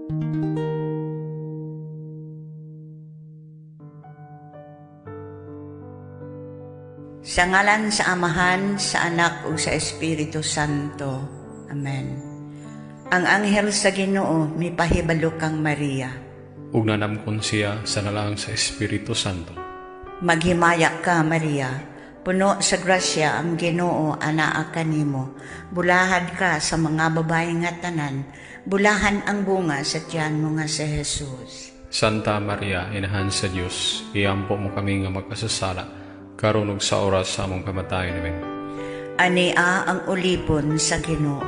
Sa ngalan sa Amahan, sa Anak ug sa Espiritu Santo. Amen. Ang anghel sa Ginoo mipahibalo kang Maria. Ug nanamkon siya sa nalang sa Espiritu Santo. Maghimaya ka, Maria, puno sa grasya ang Ginoo anaa kanimo. Bulahad ka sa mga babae nga tanan, bulahan ang bunga sa tiyan mo nga si Jesus. Santa Maria, Inahan sa Dios, iampo mo kami nga magkasasala, karon ug sa oras sa among kamatayon. Amen. Ania ang ulipon sa Ginoo.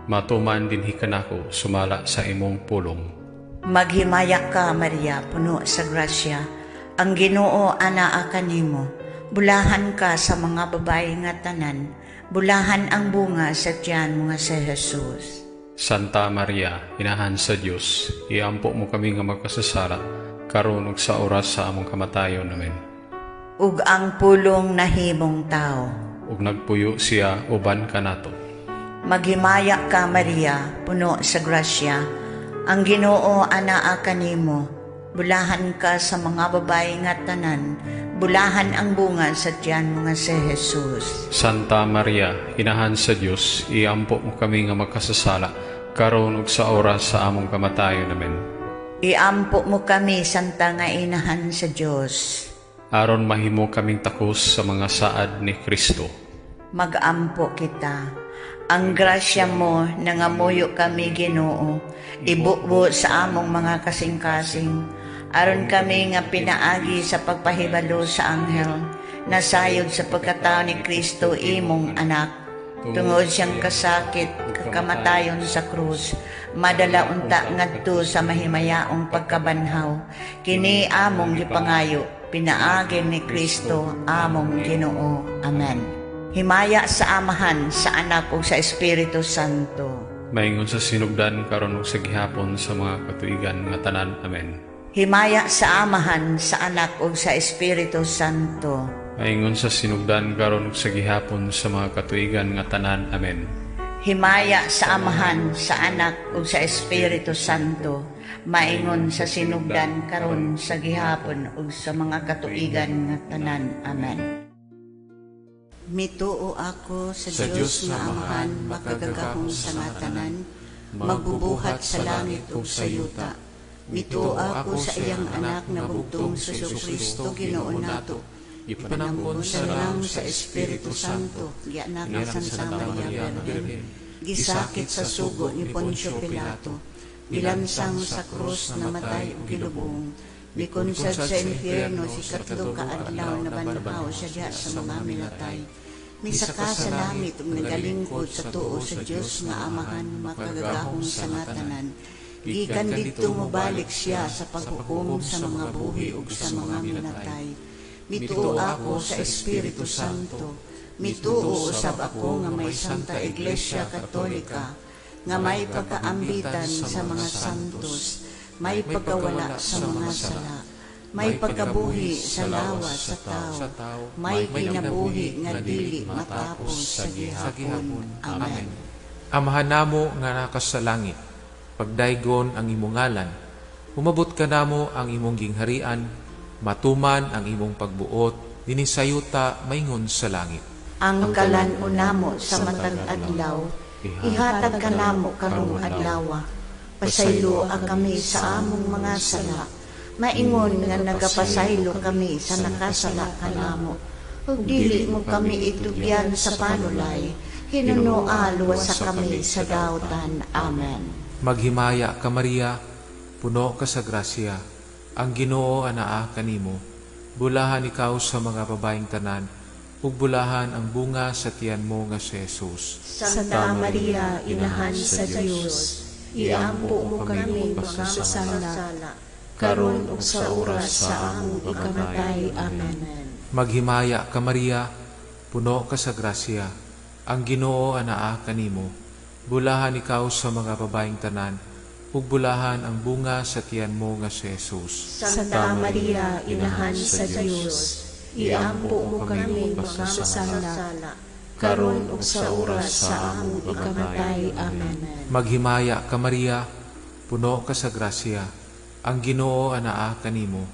Matuman dinhi kanako sumala sa imong pulong. Maghimaya ka, Maria, puno sa grasya. Ang Ginoo anaa kanimo. Bulahan ka sa mga babae nga tanan. Bulahan ang bunga sa tiyan mo nga si Jesus. Santa Maria, Inahan sa Dios, iampo mo kami nga magkasasala, karon ug sa oras sa among kamatayon. Amen. Ug ang pulong nahimong tao. Ug nagpuyo siya uban kanato. Maghimaya ka, Maria, puno sa grasya. Ang Ginoo anaa kanimo. Bulahan ka sa mga babae nga tanan. Bulahan ang bunga sa tiyan mo nga si Jesus. Santa Maria, Inahan sa Dios, iampo mo kami nga magkasasala, karon ug sa oras sa among kamatayon. Amen. Iampo mo kami, Santa nga Inahan sa Dios. Aron mahimo kaming takos sa mga saad ni Kristo. Mag-ampo kita. Ang grasya mo nangamuyo kami, Ginoo, ibubo sa among mga kasing-kasing, aron kami nga pinaagi sa pagpahibalo sa anghel, nasayod sa pagkatao ni Kristo imong anak. Tungod siyang kasakit, kakamatayon sa krus, madala unta ngadto sa mahimayaong pagkabanhaw, kini among gipangayo, pinaagin ni Kristo among Ginoo. Amen. Himaya sa Amahan, sa Anak ug sa Espiritu Santo. Maingon sa sinugdan karon ug sa gihapon sa mga katuigan nga tanan. Amen. Himaya sa Amahan, sa Anak ug sa Espiritu Santo. Maingon sa sinugdan karon ug sa gihapon sa mga katuigan nga tanan. Amen. Himaya sa Amahan, sa Anak ug sa Espiritu Santo. Maingon sa sinugdan karon sa gihapon ug sa mga katuigan nga tanan. Amen. Mituo ako sa Dios nga Amahan, makagagahong sa nga tanan, magbubuhat sa langit ug sa yuta. Mituo ako sa iyang anak na bugtong sa Kristo Ginoo nato. Ipanangkon sa lang sa Espiritu Santo, gianak ng Santa Maria Virgen. Gisakit sa sugo ni Poncio Pilato, gilansang sa krus, namatay ug gilubong. Bikunsad sa infierno si katlo ka adlaw na banhaw siya diha sa mga minatay. Misaka sa langit ug nagalingkod sa tuo sa Dios nga Amahan, makagagahong sa nga tanan. Gikan didto mobalik siya sa paghukom sa mga buhi ug sa mga minatay. Mituo ako sa Espiritu Santo. Mituo usab ako nga may Santa Iglesia Katolika, nga may pagkaambitan sa mga santos, may pagkawala sa mga sala, may pagkabuhi sa lawas sa tao, may kinabuhi nga dili matapos sa gihapon. Amen. Amahan namo nga nakas sa langit, pagdaygon ang imong ngalan, umabot ka namo ang imong gingharian, matuman ang imong pagbuot, dinisayuta maingon sa langit. Ang kalan-on namo sa matag adlaw, ihatag ka namo karong adlaw. Pasaylo kami sa among mga sala, maingon nga nagapasaylo kami sa nakasala kanamo. Ug dili mo kami itugyan sa panulay, hinunoa luwasa kami sa daotan. Amen. Maghimaya ka, Maria, puno ka sa grasya, ang Ginoo anaa kanimo. Bulahan ikaw sa mga babaeng tanan, ug bulahan ang bunga sa tiyan mo nga si Jesus. Santa Maria, Inahan sa Dios, iampo mo kami magkasala, karon ug sa oras sa among ikamatay. Amen. Maghimaya ka, Maria, puno ka sa grasya, ang Ginoo anaa kanimo. Bulahan ikaw sa mga babaeng tanan, ug bulahan ang bunga sa tiyan mo nga si Jesus. Santa Maria, Inahan sa Dios, iampo mo kami magkasala, karon ug sa oras sa among ikamatay. Amen. Maghimaya ka, Maria, puno ka sa grasya. Ang Ginoo anaa kanimo.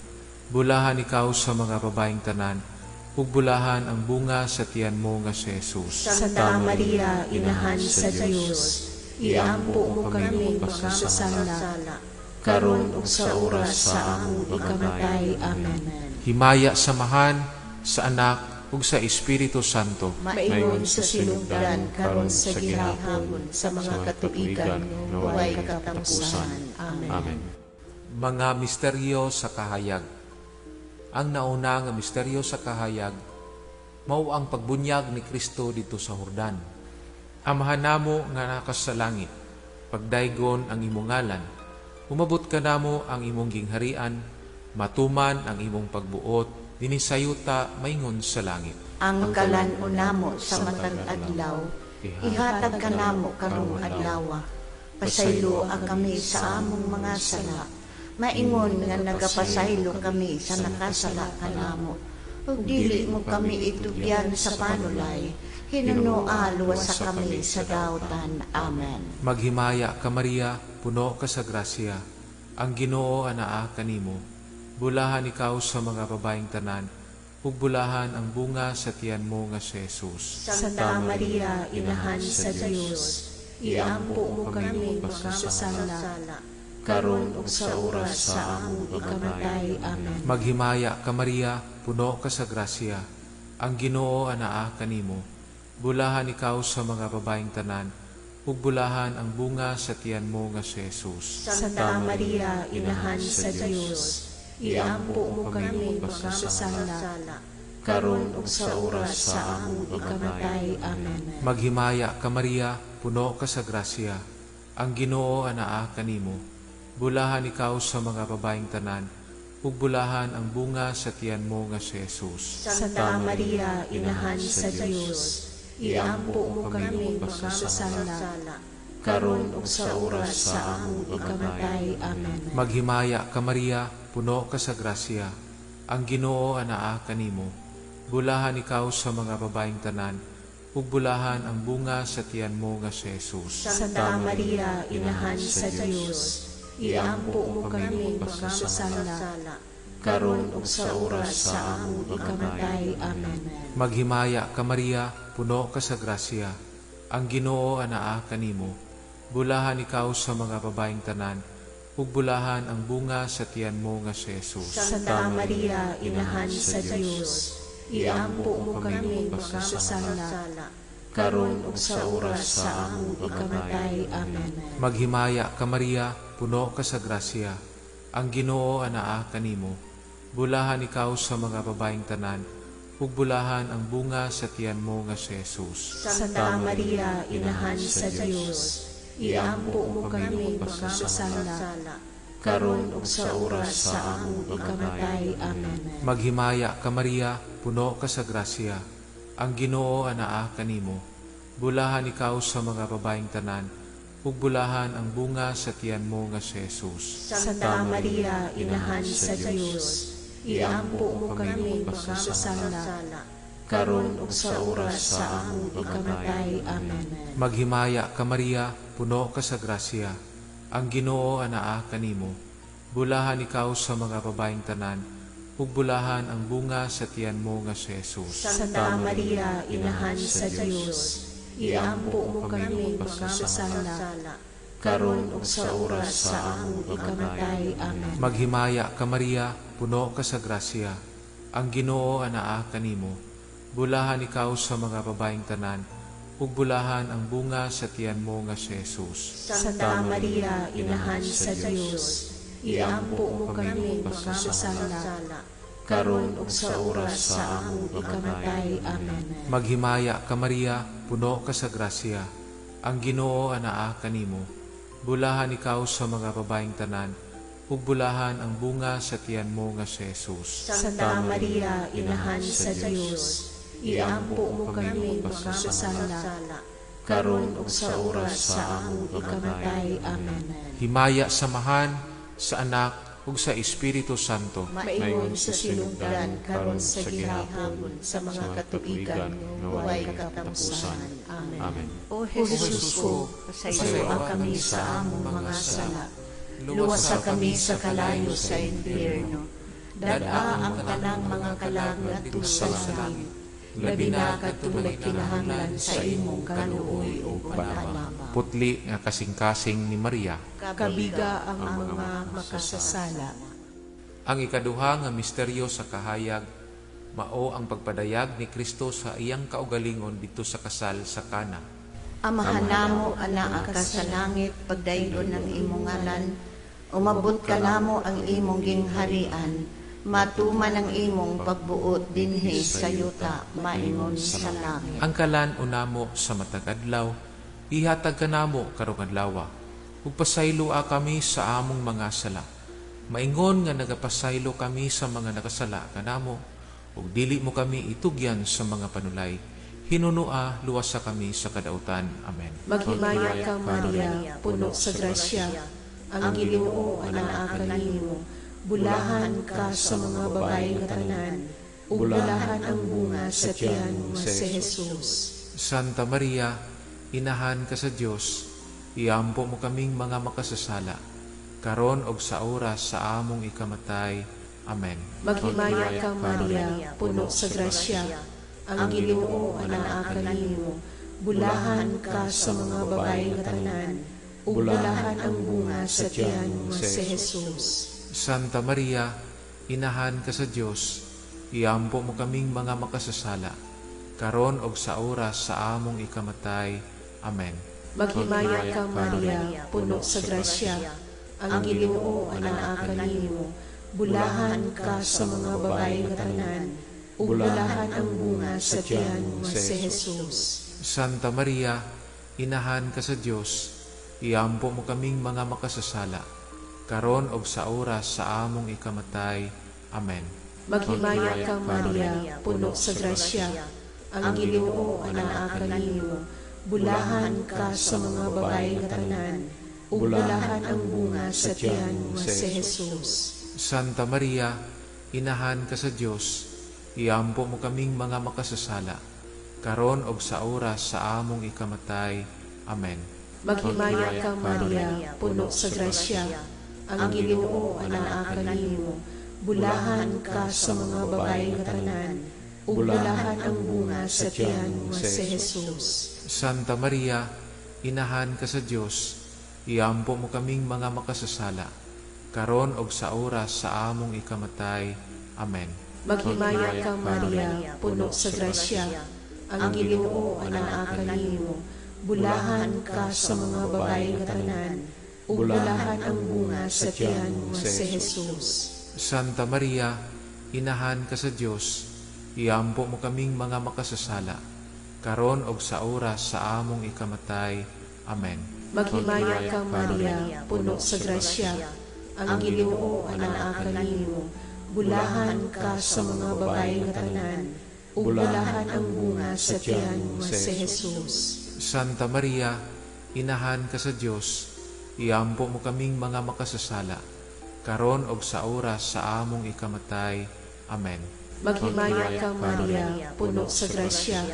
Bulahan ikaw sa mga babaeng tanan, ug bulahan ang bunga sa tiyan mo nga si Jesus. Santa Maria, Inahan sa Diyos, iampo mo kami makasasala, karon ug sa oras sa among ikamatay. Amen. Himaya samahan sa Anak ug sa Espiritu Santo. Maingon sa sinugdan karon sa gihapon sa mga katuigan nga way katapusan. Amen. Mga misteryo sa kahayag. Ang nauna nga misteryo sa kahayag mao ang pagbunyag ni Kristo dito sa Jordan. Amahan namo nga nakas sa langit, pagdaygon ang imong ngalan, umabot ka namo ang imong gingharian, matuman ang imong pagbuot, dinisayuta maingon sa langit. Ang kalan-o namo sa matag adlaw, ihatag ka namo karong adlaw. Pasaylo ang kami sa among mga sala, maingon nga nagapasaylo kami sa nakasala kanamo. Ug dili mo kami itugyan sa panulay, hinunoa luwas sa kami sa daotan. Amen. Maghimaya ka Maria, puno ka sa grasya. Ang Ginoo anaa kanimo. Bulahan ikaw sa mga babaeng tanan, ug bulahan ang bunga sa tiyan mo nga si Jesus. Santa Maria, Inahan sa Diyos, iampo mo kami makasasala, karon ug sa oras sa among ikamatay. Amen. Maghimaya ka Maria, puno ka sa grasya. Ang Ginoo anaa kanimo. Bulahan ikaw sa mga babaeng tanan, ug bulahan ang bunga sa tiyan mo nga si Jesus. Santa Maria, Inahan sa Diyos, iampo mo kami makasasala, karon ug sa oras sa among ikamatay. Amen. Maghimaya ka Maria, puno ka sa grasya. Ang Ginoo anaa kanimo. Bulahan ikaw sa mga babaeng tanan, ug bulahan ang bunga sa tiyan mo nga si Jesus. Santa Maria, Inahan sa Diyos, iampo mo kami makasasala, karon ug sa oras sa among ikamatay. Amen. Maghimaya ka Maria, puno ka sa grasya. Ang Ginoo anaa kanimo. Bulahan ikaw sa mga babaeng tanan, ug bulahan ang bunga sa tiyan mo nga si Jesus. Santa Maria, Inahan sa Diyos, iampo mo kami makasasala, karon ug sa oras sa among ikamatay. Amen. Maghimaya ka Maria, puno ka sa grasya. Ang Ginoo anaa kanimo. Bulahan ikaw sa mga babaeng tanan, ug bulahan ang bunga sa tiyan mo nga si Jesus. Santa Maria, Inahan sa Diyos, iampo mo kami makasasala, karon ug sa oras sa among ikamatay. Amen. Maghimaya ka Maria, puno ka sa grasya. Ang Ginoo anaa kanimo. Bulahan ikaw sa mga babaeng tanan, ug bulahan ang bunga sa tiyan mo nga si Jesus. Santa Maria, Inahan sa Diyos, iampo mo kami makasasala, karon ug sa oras sa among ikamatay. Amen. Maghimaya ka Maria, puno ka sa grasya. Ang Ginoo anaa kanimo. Bulahan ikaw sa mga babaeng tanan, ug bulahan ang bunga sa tiyan mo nga si Jesus. Santa Maria, Inahan sa Diyos, iampo mo kami makasasala, karon ug sa oras sa among ikamatay. Amen. Maghimaya ka Maria, puno ka sa grasya. Ang Ginoo anaa kanimo. Bulahan ikaw sa mga babaeng tanan, ug bulahan ang bunga sa tiyan mo nga si Jesus. Santa Maria, Inahan sa Diyos, iampo mo kami makasasala, karon ug sa oras sa among ikamatay. Amen. Maghimaya ka Maria, puno ka sa grasya. Ang Ginoo anaa kanimo. Bulahan ikaw sa mga babaeng tanan, ug bulahan ang bunga sa tiyan mo nga si Jesus. Santa Maria, Inahan sa Diyos, iampo mo kami makasasala, karon ug sa oras sa among ikamatay. Amen. Maghimaya ka Maria, puno ka sa grasya. Ang Ginoo anaa kanimo. Bulahan ikaw sa mga babaeng tanan, ug bulahan ang bunga sa tiyan mo nga si Jesus. Santa Maria, Inahan sa Diyos, iampo mo kami makasasala, karon ug sa oras sa among ikamatay. Amen. Himaya samahan sa Anak ug sa Espiritu Santo. Maingon sa sinugdan karon sa gihapon sa mga katuigan nga way katapusan. Amen. Amen. O Jesus ko, pasaylo kami sa among mga sala, luwasa kami sa kalayo sa impyerno. Dada ang tanang mga kalag ngadto sa langit, labi na katulad kinahanglan sa imong kaluoy o panabang. Putli nga kasing-kasing ni Maria. Kabiga ang mga makasasala. Ang ikaduha nga misteryo sa kahayag, mao ang pagpadayag ni Kristo sa iyang kaugalingon dito sa kasal sa Kana. Amahan namo ana ka sa langit, pagdayon ng imong ngalan, umabot ka namo ang imong gingharian, matuman ang imong pagbuot dinhi sa yuta, maingon sa langit. Ang kalan unamo sa matag adlaw, ihatag ka namo karong adlaw. Ug pasayloa kami sa among mga sala. Maingon nga nagapasaylo kami sa mga nakasala kanamo, ug dili mo kami itugyan sa mga panulay. Hinunua luwasa kami sa kadautan. Amen. Maghimaya ka, Maria, puno sa grasya. Ang Ginoo anaa kanimo. Bulahan ka sa mga babae nga tanan, ug bulahan ang bunga sa tiyan mo si Jesus. Santa Maria, inahan ka sa Dios, iampo mo kaming mga makasasala, karon og sa oras sa among ikamatay. Amen. Maghimaya ka, Maria, puno sa grasya. Ang Ginoo anaa kanimo. Bulahan ka sa mga babae nga tanan, ug bulahan ang bunga sa tiyan mo si Jesus. Santa Maria, inahan ka sa Dios, iampo mo kaming mga makasasala, karon og sa oras sa among ikamatay. Amen. Maghimaya ka, Maria, puno sa grasya. Ang Ginoo anaa kanimo. Bulahan ka sa mga babae nga tanan, ug bulahan ang bunga sa tiyan mo si Jesus. Santa Maria, inahan ka sa Dios, iampo mo kaming mga makasasala, karon og sa oras sa among ikamatay. Amen. Maghimaya ka, Maria, puno sa grasya. Ang Ginoo anaa kanimo. Bulahan ka sa mga babae nga tanan, ug bulahan ang bunga sa tiyan mo si Jesus. Santa Maria, inahan ka sa Dios, iampo mo kaming mga makasasala, karon og sa oras sa among ikamatay. Amen. Maghimaya ka, Maria, puno sa grasya. Ang Ginoo anaa kanimo. Bulahan ka sa mga babae nga tanan, ug bulahan ang bunga sa tiyan mo si Jesus. Santa Maria, inahan ka sa Dios, iampo mo kaming mga makasasala, karon og sa oras sa among ikamatay. Amen. Maghimaya ka, Maria, puno sa grasya. Ang Ginoo anaa kanimo. Bulahan ka sa mga babae nga tanan, ug bulahan ang bunga sa tiyan mo si Jesus. Santa Maria, inahan ka sa Dios, iampo mo kaming mga makasasala, karon og sa oras sa among ikamatay. Amen. Maghimaya ka, Maria, puno sa grasya. Ang Ginoo anaa kanimo. Bulahan ka sa mga babae nga tanan, ug bulahan ang bunga sa tiyan mo si Jesus. Santa Maria, inahan ka sa Dios, iampo mo kaming mga makasasala, karon og sa oras sa among ikamatay. Amen. Maghimaya ka, Maria, puno sa grasya.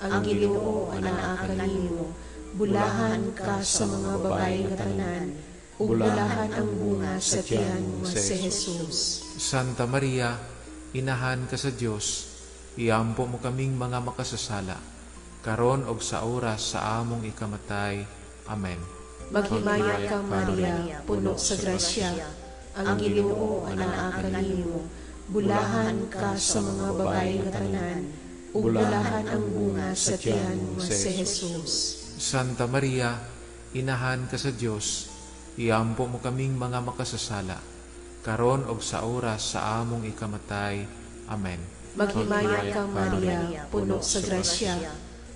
Ang Ginoo anaa kanimo. Bulahan ka sa mga babae nga tanan, ug bulahan ang bunga sa tiyan mo si Jesus. Santa Maria, inahan ka sa Dios, iampo mo kaming mga makasasala, karon og sa oras sa among ikamatay. Amen. Maghimaya ka, Maria, puno sa grasya. Ang Ginoo anaa kanimo. Bulahan ka sa mga babae nga tanan, ug bulahan ang bunga sa tiyan mo si Jesus. Santa Maria, inahan ka sa Dios, iampo mo kaming mga makasasala, karon og sa oras sa among ikamatay. Amen. Maghimaya ka, Maria, puno sa grasya.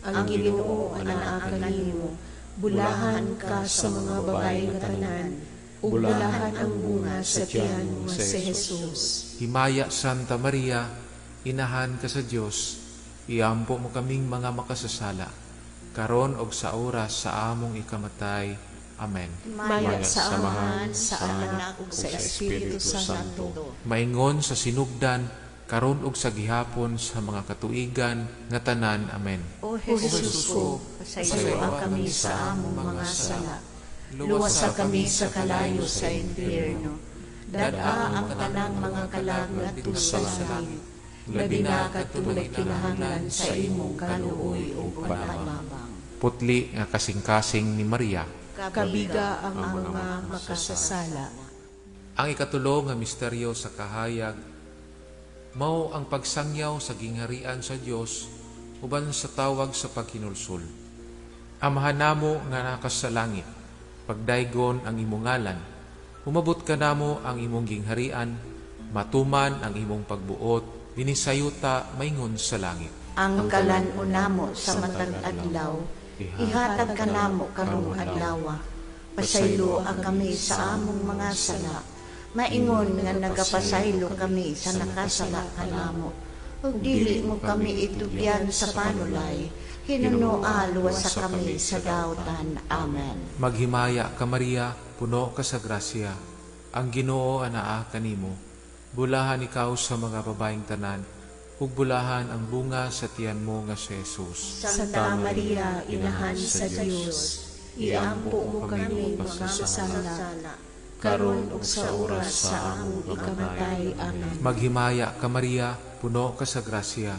Ang Ginoo anaa kanimo. Bulahan ka sa mga babae nga tanan, ug bulahan ang bunga sa tiyan mo si Jesus. Himaya Santa Maria, inahan ka sa Dios, iampo mo kaming mga makasasala, karon og sa oras sa among ikamatay. Amen. Maya sa Amahan, sa Anak, ug sa Espiritu Santo. Maingon sa sinugdan, karon og sa gihapon sa mga katuigan nga tanan. Amen. O Jesus ko, pasayloa kami sa among mga sala, luwasa kami sa kalayo sa impyerno. Dada ang tanang mga kalag ngadto sa langit, labi na katulad kinahanglan sa imong kaluoy ug panamabang. Putli nga kasing-kasing ni Maria. Kabiga ang mga makasasala. Ang ikatulo nga misteryo sa kahayag, mao ang pagsangyaw sa gingharian sa Dios uban sa tawag sa paghinulsol. Amahan namo nga nakas sa langit, pagdaygon ang imong ngalan, umabot ka namo ang imong gingharian, matuman ang imong pagbuot, binisayuta maingon sa langit. Ang kalan-on namo sa matag adlaw, ihatag ka namo karong adlaw. Pasaylo ang kami sa among mga sala, maingon nga nagapasaylo kami sa nakasala kanamo. Ug dili mo kami itugyan sa panulay, hinunoa luwasa kami sa daotan. Amen. Maghimaya ka Maria, puno ka sa grasya, ang Ginoo anaa kanimo. Bulahan ikaw sa mga babaeng tanan, ug bulahan ang bunga sa tiyan mo nga si Jesus. Santa Maria, Inahan sa Dios, iampo mo kami makasasala, karon ug sa oras sa among ikamatay. Amen. Maghimaya ka Maria, puno ka sa grasya,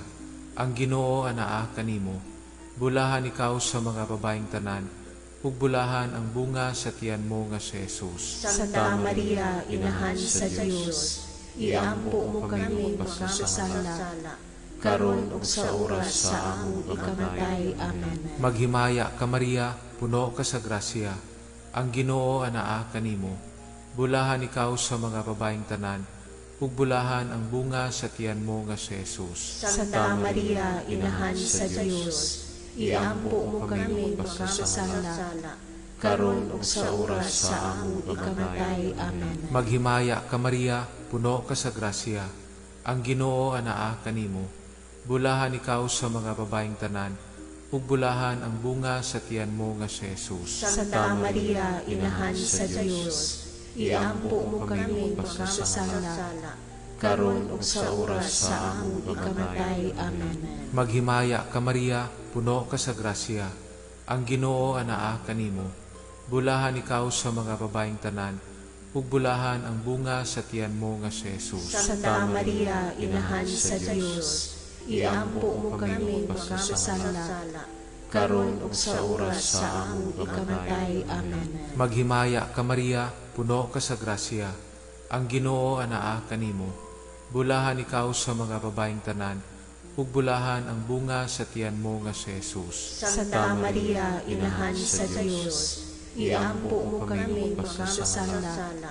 ang Ginoo anaa kanimo. Bulahan ikaw sa mga babaeng tanan, ug bulahan ang bunga sa tiyan mo nga si Jesus. Santa Maria, Inahan sa Dios, iampo mo kami makasasala, karon ug sa oras sa among ikamatay. Amen. Maghimaya ka Maria, puno ka sa grasya, ang Ginoo anaa kanimo. Bulahan ikaw sa mga babaeng tanan, ug bulahan ang bunga sa tiyan mo nga si Jesus. Santa Maria, Inahan sa Dios, iampo mo kami makasasala, karon ug sa oras sa among ikamatay. Amen. Maghimaya ka Maria, puno ka sa grasya, ang Ginoo anaa kanimo. Bulahan ikaw sa mga babaeng tanan, ug bulahan ang bunga sa tiyan mo nga si Jesus. Santa Maria, Inahan sa Dios, iampo mo kami makasasala, karon ug sa oras sa among ikamatay. Amen. Maghimaya ka Maria, puno ka sa grasya, ang Ginoo anaa kanimo. Bulahan ikaw sa mga babaeng tanan, ug bulahan ang bunga sa tiyan mo nga si Jesus. Santa Maria, Inahan sa Dios, iampo mo kami makasasala, karon ug sa oras sa among ikamatay. Amen. Maghimaya ka Maria, puno ka sa grasya, ang Ginoo anaa kanimo. Bulahan ikaw sa mga babaeng tanan, ug bulahan ang bunga sa tiyan mo nga si Jesus. Santa Maria, Inahan sa Dios, iampo mo kami makasasala,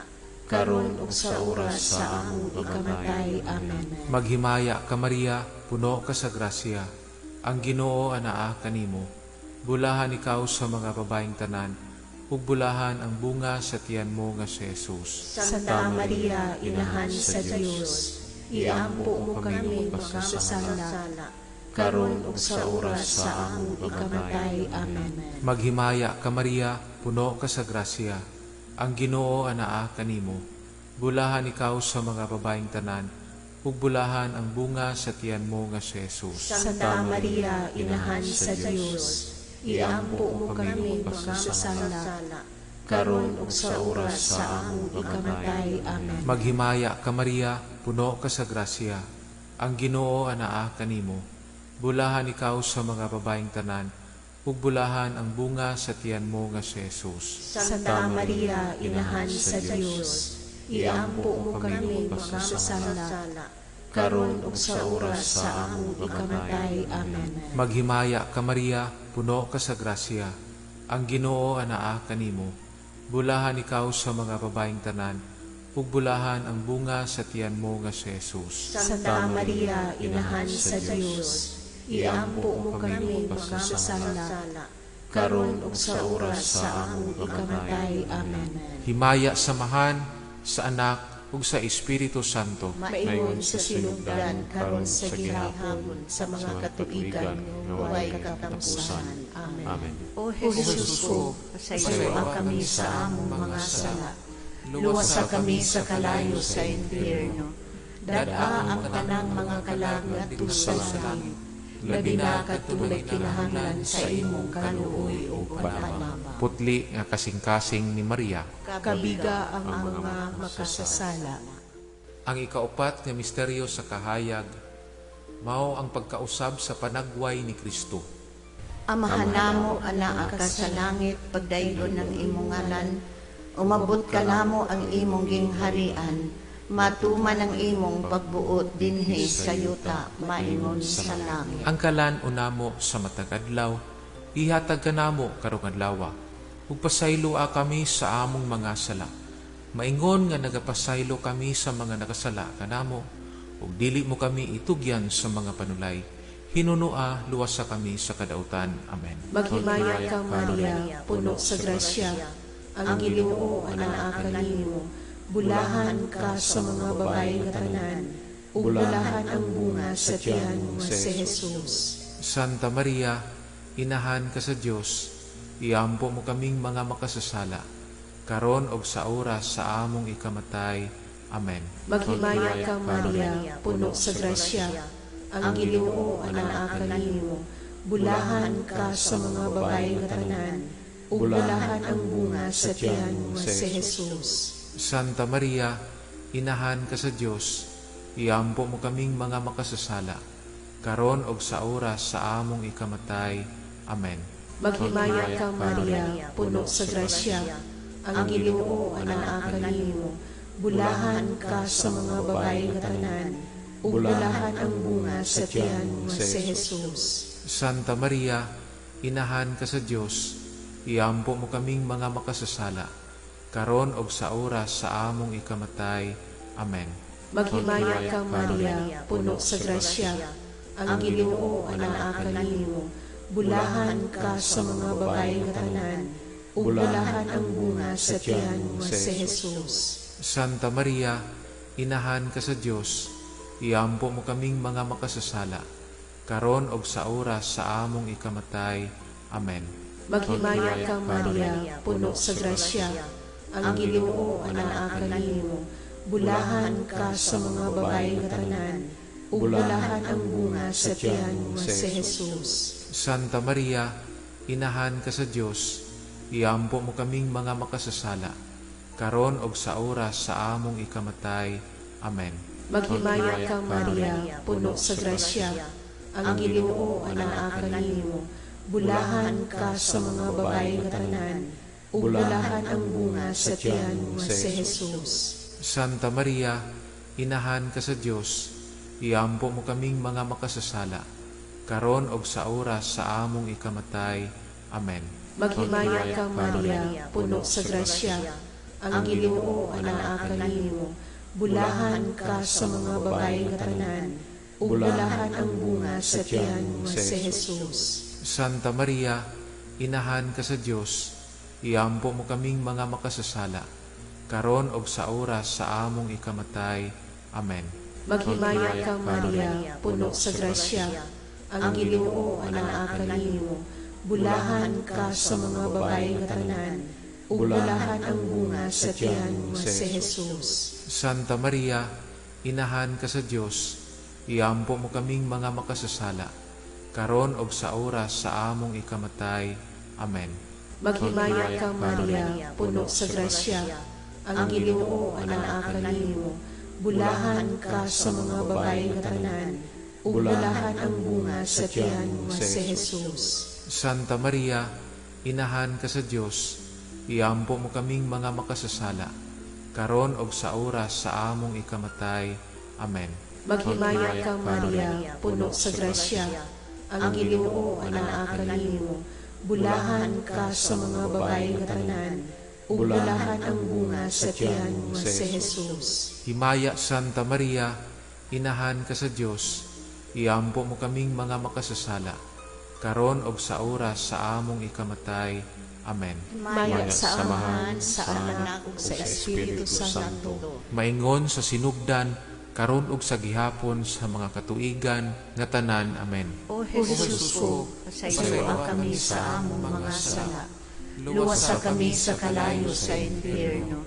karon ug sa oras sa among ikamatay. Amen. Maghimaya ka Maria, puno ka sa grasya, ang Ginoo anaa kanimo. Bulahan ikaw sa mga babaeng tanan, ug bulahan ang bunga sa tiyan mo nga si Jesus. Santa Maria, Inahan sa Dios, iampo mo kami makasasala, karon ug sa oras sa among ikamatay. Amen. Maghimaya ka Maria, puno ka sa grasya, ang Ginoo anaa kanimo. Bulahan ikaw sa mga babaeng tanan, ug bulahan ang bunga sa tiyan mo nga si Jesus. Santa Maria, Inahan sa Dios, iampo mo kami makasasala, karon ug sa oras sa among ikamatay. Amen. Maghimaya ka Maria, puno ka sa grasya, ang Ginoo anaa kanimo. Bulahan ikaw sa mga babaeng tanan, ug bulahan ang bunga sa tiyan mo nga si Jesus. Santa Maria, Inahan sa Dios, iampo mo kami makasasala, karon ug sa oras sa among ikamatay. Amen. Maghimaya ka Maria, puno ka sa grasya, ang Ginoo anaa kanimo. Bulahan ikaw sa mga babaeng tanan, ug bulahan ang bunga sa tiyan mo nga si Jesus. Santa Maria, Inahan sa Dios, iampo mo kami makasasala, karon ug sa oras sa among ikamatay. Amen. Himaya samahan sa Anak ug sa Espiritu Santo. Maingon sa sinugdan karon sa gihapon sa mga katuigan nga way katapusan. Amen. O Jesus ko, pasayloa kami sa among mga sala, luwasa kami sa kalayo sa impyerno. Dada ang tanang mga kalag ngadto sa langit, labi na katulad kinahanglan sa imong kaluoy o panamama. Putli nga kasing-kasing ni Maria. Kabiga ang mga makasasala. Ang ikaupat nga misteryo sa kahayag, mao ang pagkausab sa panagway ni Kristo. Amahan namo anaa ka sa langit, pagdaygon ng imong ngalan, umabot ka namo ang imong gingharian, matuman ang imong pagbuot dinhi sa yuta, maingon sa langit. Ang kalan unamo sa matagadlaw, ihatag ka namo karong adlaw. Ug pasaylo kami sa among mga sala. Maingon nga nagapasaylo kami sa mga nakasala kanamo, ug dili mo kami itugyan sa mga panulay. Hinunua luwasa kami sa kadautan. Amen. Maghimaya ka Maria, puno sa grasya, ang Ginoo anaa kanimo, bulahan ka sa mga babae nga tanan, ug bulahan ang bunga sa tiyan mo si Jesus. Santa Maria, inahan ka sa Dios, iampo mo kaming mga makasasala, karon og sa oras sa among ikamatay. Amen. Maghimaya ka Maria, puno sa grasya, ang Ginoo anaa kanimo, bulahan ka sa mga babae nga tanan, ug bulahan ang bunga sa tiyan mo si Jesus. Santa Maria, inahan ka sa Dios, iampo mo kaming mga makasasala, karon og sa oras sa among ikamatay. Amen. Maghimaya ka Maria, puno sa grasya, ang Ginoo anaa kanimo, bulahan ka sa mga babae nga tanan, ug bulahan ang bunga sa tiyan mo si Jesus. Santa Maria, inahan ka sa Dios, iampo mo kaming mga makasasala, karon og sa oras sa among ikamatay. Amen. Maghimaya ka Maria, puno sa grasya, ang Ginoo anaa kanimo, bulahan ka sa mga babae nga tanan, ug bulahan ang bunga sa tiyan mo si Jesus. Santa Maria, inahan ka sa Dios, iampo mo kaming mga makasasala, karon og sa oras sa among ikamatay. Amen. Maghimaya ka Maria, puno sa grasya, ang Ginoo anaa kanimo, bulahan ka sa mga babae nga tanan, ug bulahan ang bunga sa tiyan mo si Jesus. Santa Maria, inahan ka sa Dios, iampo mo kaming mga makasasala, karon og sa oras sa among ikamatay. Amen. Maghimaya ka Maria, puno sa grasya, ang Ginoo anaa kanimo, bulahan ka sa mga babae nga tanan, ug bulahan ang bunga sa tiyan mo si Jesus. Santa Maria, inahan ka sa Dios, iampo mo kaming mga makasasala, karon og sa oras sa among ikamatay. Amen. Maghimaya ka Maria, puno sa grasya, ang Ginoo anaa kanimo, bulahan ka sa mga babae nga tanan, ug bulahan ang bunga sa tiyan mo si Jesus. Santa Maria, inahan ka sa Dios, iampo mo kaming mga makasasala, karon og sa oras sa among ikamatay. Amen. Maghimaya ka Maria, puno sa grasya, ang Ginoo anaa kanimo, bulahan ka sa mga babae nga tanan, ug bulahan ang bunga sa tiyan mo si Jesus. Santa Maria, inahan ka sa Dios, iampo mo kaming mga makasasala, karon og sa oras sa among ikamatay. Amen. Maghimaya ka Maria, puno sa grasya, ang Ginoo anaa kanimo, bulahan ka sa mga babae nga tanan, ug bulahan ang bunga sa tiyan mo si Jesus. Santa Maria, inahan ka sa Dios, iampo mo kaming mga makasasala, karon og sa oras sa among ikamatay. Amen. Maghimaya ka Maria, puno sa grasya, ang Ginoo anaa kanimo, bulahan ka sa mga babae nga tanan, ug bulahan ang bunga sa tiyan mo si Jesus. Himaya Santa Maria, inahan ka sa Dios, iampo mo kaming mga makasasala, karon og sa oras sa among ikamatay. Amen. Maya sa Amahan, sa Anak, ug sa Espiritu Santo. Maingon sa sinugdan, karon og sa gihapon sa mga katuigan nga tanan. Amen. O Jesus ko, pasayloa kami sa among mga sala. Luwasa kami sa kalayo sa impyerno.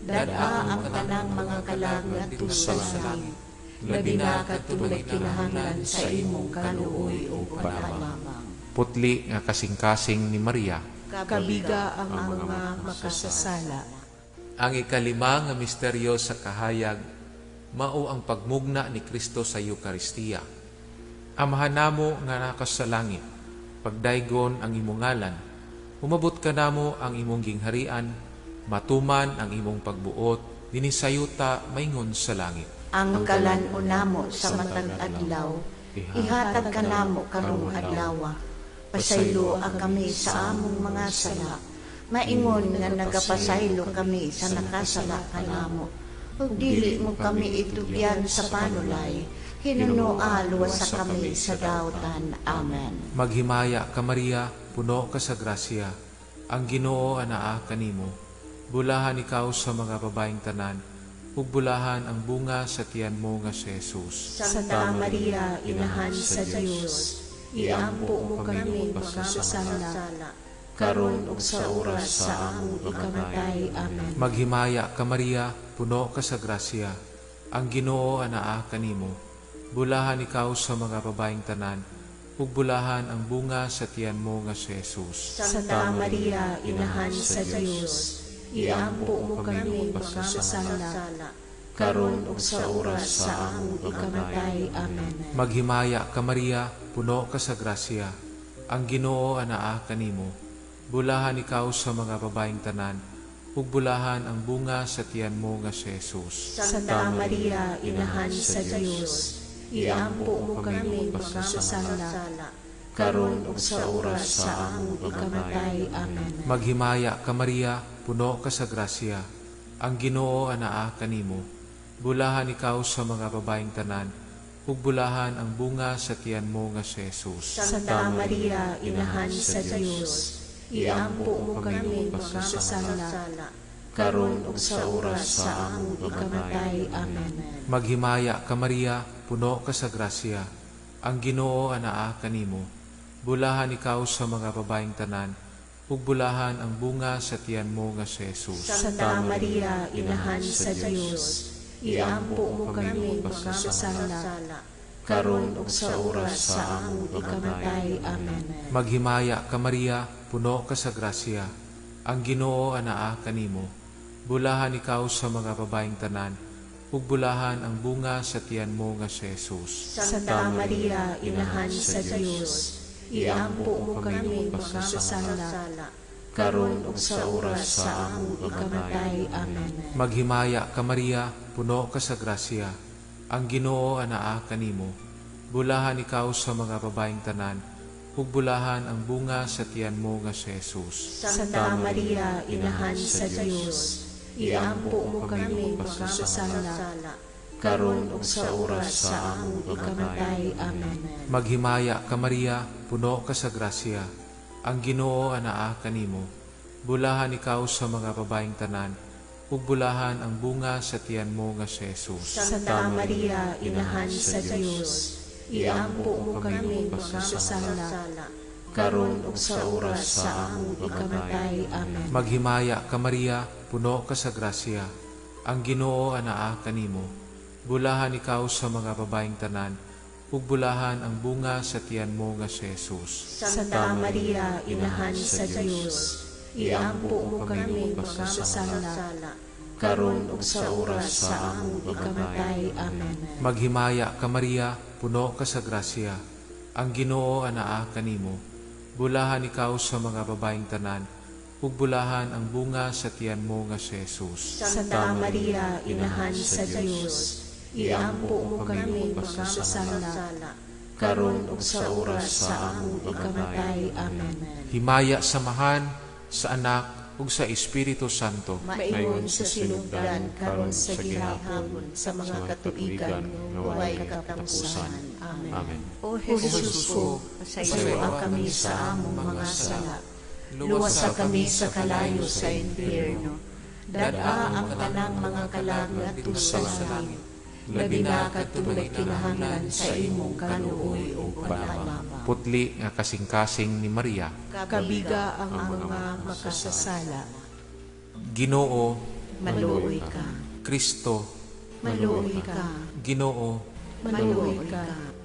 Dad-a ang tanang mga kalag ngadto sa langit. labi na katulad kinahanglan sa imong kaluoy o panalangin. Putli nga kasing-kasing ni Maria. Kabiga ang mga makasasala. Ang ikalima nga misteryo sa kahayag, mao ang pagmugna ni Kristo sa Eucharistia. Amahan namo nga nakas sa langit, pagdaygon ang imong ngalan, umabot ka namo ang imong gingharian, matuman ang imong pagbuot, dinisayuta maingon sa langit. Ang kalan-o namo sa matag adlaw, ihatag ka namo karong adlaw. Pasaylo ang kami sa among mga sala, maingon nga nagapasaylo kami sa nakasala kanamo. Ug dili mo kami itugyan sa panulay, hinunoa luwas sa kami sa daotan. Amen. Maghimaya ka Maria, puno ka sa grasya, ang Ginoo anaa kanimo. Bulahan ikaw sa mga babaeng tanan, ug bulahan ang bunga sa tiyan mo nga si Jesus. Santa Maria, Inahan sa Diyos, iampo mo kami makasasala, karon ug sa oras sa among ikamatay. Amen. Maghimaya ka Maria, puno ka sa grasya, ang Ginoo anaa kanimo. Bulahan ikaw sa mga babaeng tanan, ug bulahan ang bunga sa tiyan mo nga si Jesus. Santa Maria, Inahan sa Diyos, iampo mo kami makasasala, karon ug sa oras sa among ikamatay. Amen. Maghimaya ka Maria, puno ka sa grasya, ang Ginoo anaa kanimo. Bulahan ikaw sa mga babaeng tanan, ug bulahan ang bunga sa tiyan mo nga si Jesus. Santa Maria, Inahan sa Diyos, iampo mo kami makasasala, karon ug sa oras sa among ikamatay. Amen. Maghimaya ka Maria, puno ka sa grasya, ang Ginoo anaa kanimo. Bulahan ikaw sa mga babaeng tanan, ug bulahan ang bunga sa tiyan mo nga si Jesus. Santa Maria, Inahan sa Diyos, iampo mo kami makasasala, karon ug sa oras sa among ikamatay. Amen. Maghimaya ka Maria, puno ka sa grasya, ang Ginoo anaa kanimo. Bulahan ikaw sa mga babaeng tanan, ug bulahan ang bunga sa tiyan mo nga si Jesus. Santa Maria, Inahan sa Diyos, iampo mo kami makasasala, karon ug sa oras sa among ikamatay. Amen. Maghimaya ka Maria, puno ka sa grasya, ang Ginoo anaa kanimo. Bulahan ikaw sa mga babaeng tanan, ug bulahan ang bunga sa tiyan mo nga si Jesus. Santa Maria, Inahan sa Diyos, iampo mo kami makasasala, karon ug sa oras sa among ikamatay. Amen. Maghimaya ka Maria, puno ka sa grasya, ang Ginoo anaa kanimo. Bulahan ikaw sa mga babaeng tanan, ug bulahan ang bunga sa tiyan mo nga si Jesus. Santa Maria, Inahan sa Diyos, iampo mo kami makasasala, karon ug sa oras sa among ikamatay. Amen. Maghimaya ka Maria, puno ka sa grasya, ang Ginoo anaa kanimo. Bulahan ikaw sa mga babaeng tanan, ug bulahan ang bunga sa tiyan mo nga si Jesus. Santa Maria, Inahan sa Diyos, iampo mo kami makasasala, karon ug sa oras sa among ikamatay. Amen. Maghimaya ka Maria, puno ka sa grasya, ang Ginoo anaa kanimo. Bulahan ikaw sa mga babaeng tanan, ug bulahan ang bunga sa tiyan mo nga si Jesus. Santa Maria, Inahan sa Diyos, iampo mo kami makasasala, karon ug sa oras sa among ikamatay. Amen. Maghimaya ka Maria, puno ka sa grasya, ang Ginoo anaa kanimo. Bulahan ikaw sa mga babaeng tanan, ug bulahan ang bunga sa tiyan mo nga si Jesus. Santa Maria, Inahan sa Diyos, iampo mo kami makasasala, karon ug sa oras sa among ikamatay. Amen. Himaya samahan sa Anak ug sa Espiritu Santo. Maingon sa sinugdan karon sa gihapon sa mga katuigan nga walay katapusan. Amen. O Jesus ko, pasayloa kami sa among mga sala, luwasa kami sa kalayo sa impyerno, dada ang tanang mga kalagat sa langit, labi na katulad kinahanglan sa imong kaluoy o panalangin. Putli nga kasing-kasing ni Maria. Kabiga ang mga makasasala. Ginoo, Maluoy ka. Kristo, Maluoy ka. Ginoo, Maluoy ka.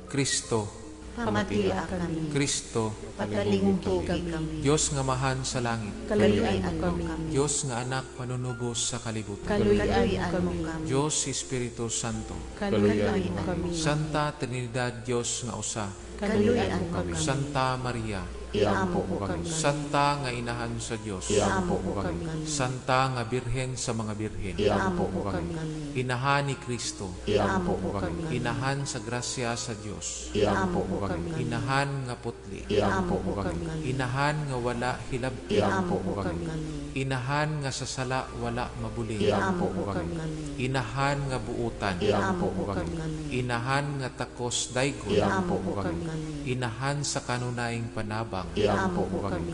Kristo, Pamatiya kami. Kristo, Patalingki kami. Diyos nga mahan sa langit, Kaluyan mo kami. Diyos nga anak manunubos sa kalibutan, Kaluyan mo kami. Diyos Espiritu Santo, Kaluyan mo kami. Santa Trinidad Diyos nga usa, Kaluyan mo kami. Santa Maria, Iampo mo kami. Santa nga inahan sa Diyos, Iampo mo kami. Santa nga birhen sa mga birhen, Iampo mo kami. inahan ni Kristo, Iampo mo kami. inahan sa grasya sa Diyos, Iampo mo kami. inahan nga putli, Iampo mo kami. inahan nga wala hilabti, Iampo mo kami. inahan nga sa sala wala mabuling, Iampo mo kami. inahan nga buutan, Iampo mo kami. inahan nga takos daygon, Iampo mo kami. inahan sa kanunayng panabang, Iampo mo kami.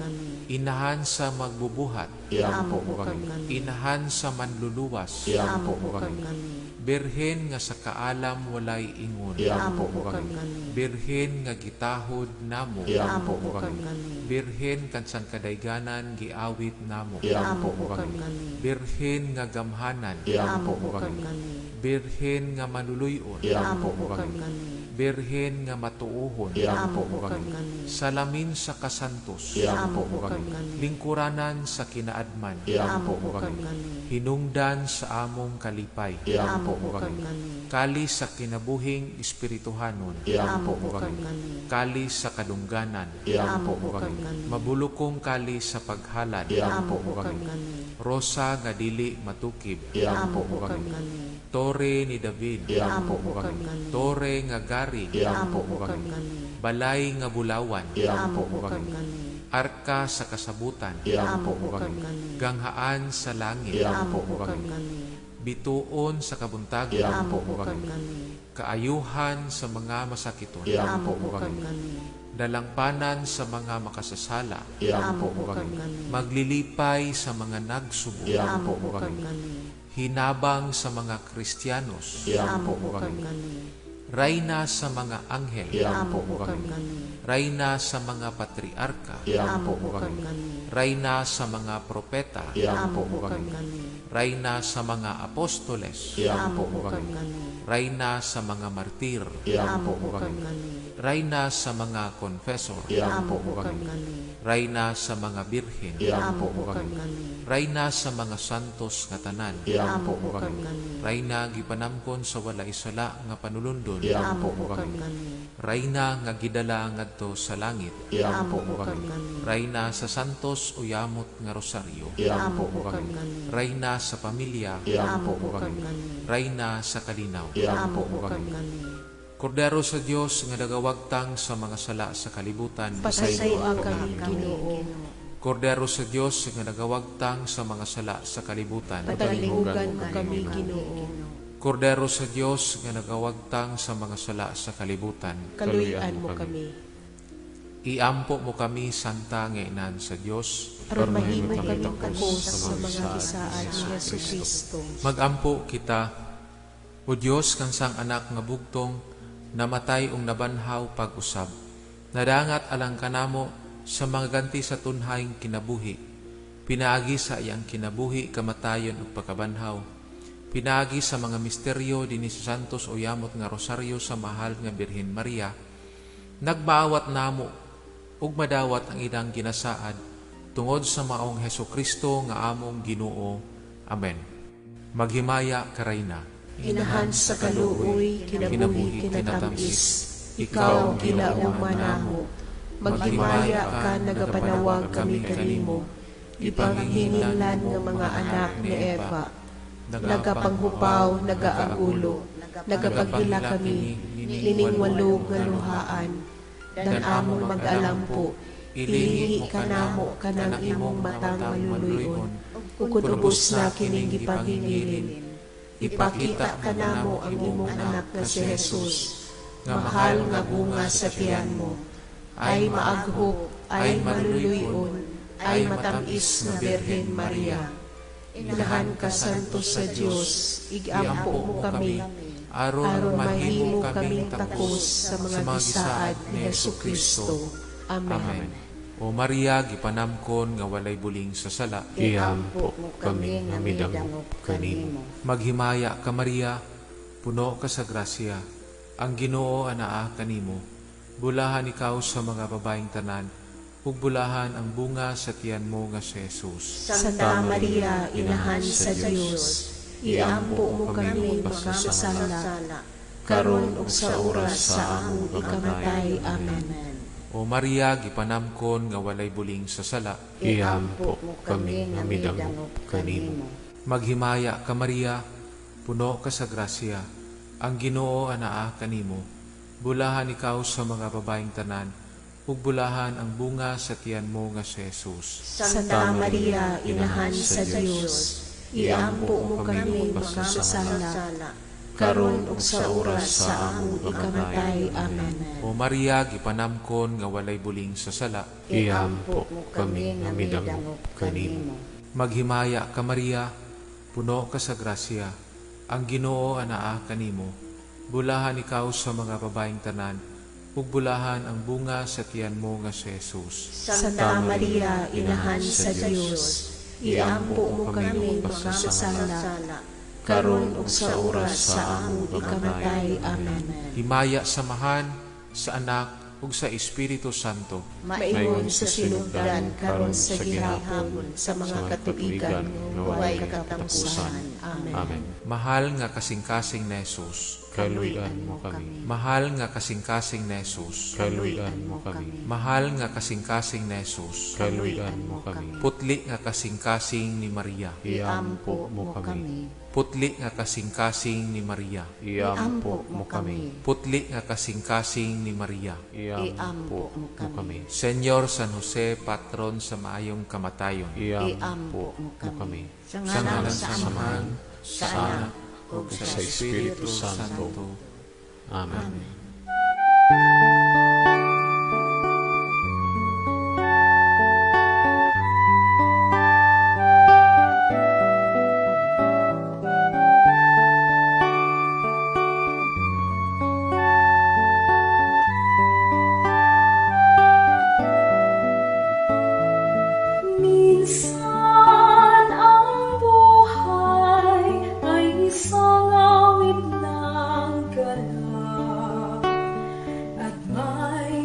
inahan sa magbubuhat, Iampo mo kami. inahan sa manluluwas, Iampo mo kami. birhen nga sa kaalam walay ingon, Iampo mo kami. birhen nga gitahod namo, Iampo mo kami. birhen kan sang kadayganan giawit namo, Iampo mo kami. birhen nga gamhanan, Iampo mo kami. birhen nga manuluyon, Iampo mo kami. birhen nga matuuhon, Iampo mo kami. salamin sa kasantos, Iampo mo kami. lingkuranan sa kinaadman, Iampo mo kami. hinungdan sa among kalipay, Iampo mo kami. kali sa kinabuhing espirituhanon, Iampo mo kami. kali sa kadungganan, Iampo mo kami. mabulukong kali sa paghalad, Iampo mo kami. rosa nga dili matukib, Iampo mo kami. tore ni David, Iampo mo kami. tore nga gari, Iampo mo kami. balay nga bulawan, Iampo mo kami. arka sa kasabutan, Iampo mo kami. ganghaan sa langit, Iampo mo kami. bituon sa kabuntagan, Iampo mo kami. kaayuhan sa mga masakiton, Iampo mo kami. dalangpanan sa mga makasasala, Iampo mo kami. maglilipay sa mga nagsubo, Iampo mo kami. hinabang sa mga Kristiyanos, Iampo mo kami. rayna sa mga anghel, Iampo mo kami. rayna sa mga patriarka, Iampo mo kami. rayna sa mga propeta, Iampo mo kami. rayna sa mga apostoles, Iampo mo kami. rayna sa mga martir, Iampo mo kami. rayna sa mga confessor, Iampo mo kami. rayna sa mga birhen, Iampo mo kami. rayna sa mga santos nga tanan, Iampo mo kami. rayna gipanamkon sa walay sala nga panulundon, Iampo mo kami. rayna nga gidala ngadto sa langit, Iampo mo kami. rayna sa santos uyamot nga rosaryo, Iampo mo kami. rayna sa pamilya, Iampo mo kami. rayna sa kalinaw. Iampo mo kami. Kordero sa Dios nga nagawagtang sa mga sala sa kalibutan, Pasayo kami, Ginoo. Kordero sa Dios nga nagawagtang sa mga sala sa kalibutan, Patalinghugan mo kami, Ginoo. Kordero sa Dios nga nagawagtang sa mga sala sa kalibutan, Kaluyan mo kami. iampo mo kami santa nga inan sa Dios. Aron mahimo kami takos sa mga gisaad ni Yesu Kristo. Magampo kita, o Dios kang sang anak nga bugtong, namatay ung nabanhaw pag-usab. Nadangat alang kanamo sa mga ganti sa tunhayng kinabuhi. Pinaagi sa iyang kinabuhi, kamatayon ug pagkabanhaw. Pinaagi sa mga misteryo dinhi sa santos o yamot nga rosaryo sa mahal nga Birhen Maria. Nagmaawat namo ug madawat ang ilang ginasaad tungod sa maong Hesu Kristo nga among Ginoo. Amen. Maghimaya karayna. Inahan sa kaluoy, kinabuhi, kinatamis. Ikaw, gilaong manamo. Maghimaya ka, nagapanawag kami kanimo. Ipanghininglan nga mga anak ni Eva. Nagapanghupaw, nagaagulo. Nagapagila kami, lining walog nga luhaan. Dan among mag-alampo. Ilihi ka namo kanang imong matang maluluyon. Ukutubos na kining gipanghingilin. Ipakita ka namo ang imong anak nga si Jesus, mahal nga bunga sa tiyan mo, ay maaghok, ay maluluyon, ay matamis nga Birhen Maria. Inahan ka santo sa Diyos, igampo mo kami, aron mahimo kaming takos sa mga gisaad ni Yesu Kristo. Amen. O Maria, gipanamkon nga walay buling sa sala, Iampo mo kami nga midangop kanimo. maghimaya ka Maria, puno ka sa grasya. Ang Ginoo anaa kanimo. Bulahan ikaw sa mga babaeng tanan, ug bulahan ang bunga sa tiyan mo nga si Jesus. Santa Maria, Inahan sa Dios, iampo mo kami magkasala, karon ug sa oras sa among ikamatay. Amen. O Maria, gipanamkon nga walay buling sa sala, Iampo mo kami nga midangop kanimo. maghimaya ka Maria, puno ka sa grasya. Ang Ginoo anaa kanimo. Bulahan ikaw sa mga babaeng tanan, ug bulahan ang bunga sa tiyan mo nga si Jesus. Santa Maria, Inahan sa Dios, iampo mo kami magkasala, karon ug sa oras sa among ikamatay. Amen. O Maria, gipanamkon nga walay buling sa sala, Iampo mo kami nga midangop kanimo. maghimaya ka Maria, puno ka sa grasya. Ang Ginoo anaa kanimo. Bulahan ikaw sa mga babaeng tanan, ug bulahan ang bunga sa tiyan mo nga si Jesus. Santa Maria, Inahan sa Dios, iampo mo kami magkasala, karon ug sa oras sa among ikamatay. Amen. Himaya samahan sa Anak ug sa Espiritu Santo. Maingon sa sinugdan karon sa ginhapon sa mga katuigan nga way katapusan. Amen. Amen. Mahal nga kasing-kasing na Jesus. Kaluyan mo kami. Mahal nga kasing-kasing na Jesus. Kaluyan mo kami. Mahal nga kasing-kasing na Jesus. Kaluyan mo kami. Putli nga kasing-kasing ni Maria. Iampo mo kami. Putli nga kasing-kasing ni Maria. Iampo mo kami. Putli nga kasing-kasing ni Maria. Iampo mo kami. Senyor San Jose, patron sa maayong kamatayon. Iampo mo kami. Sa ngalan sa Amahan, sa Anak, ug sa Espiritu Santo. Amen. Minsan ang buhay ay isang awit ng galak, at may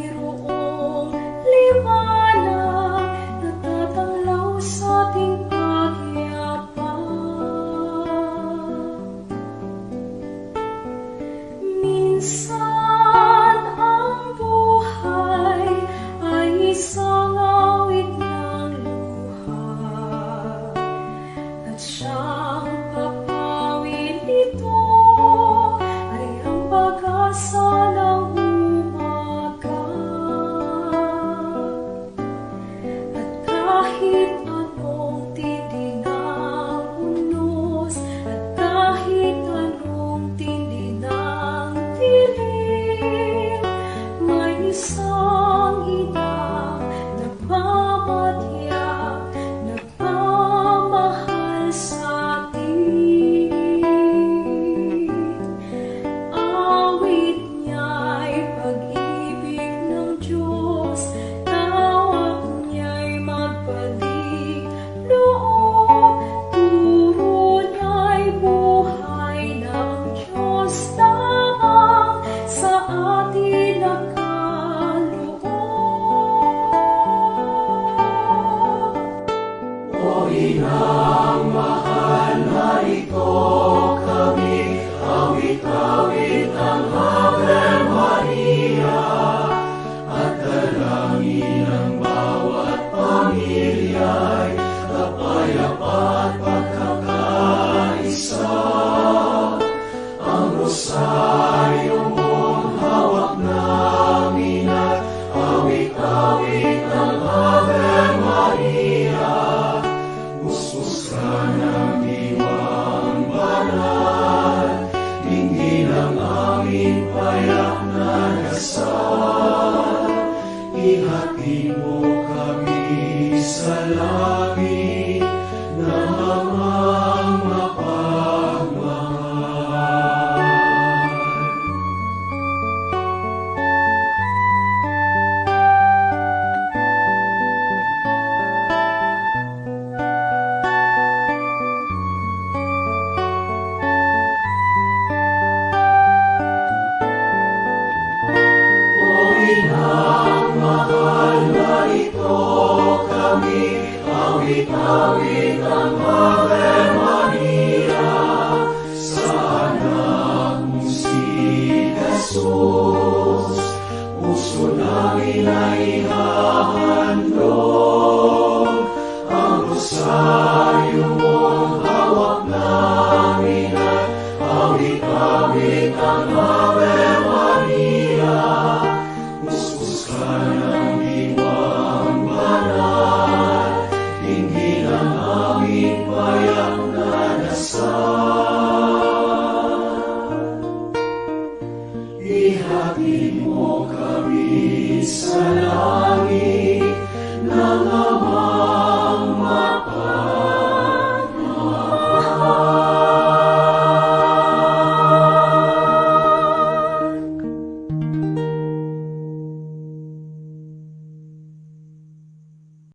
Jesus, puso namin ay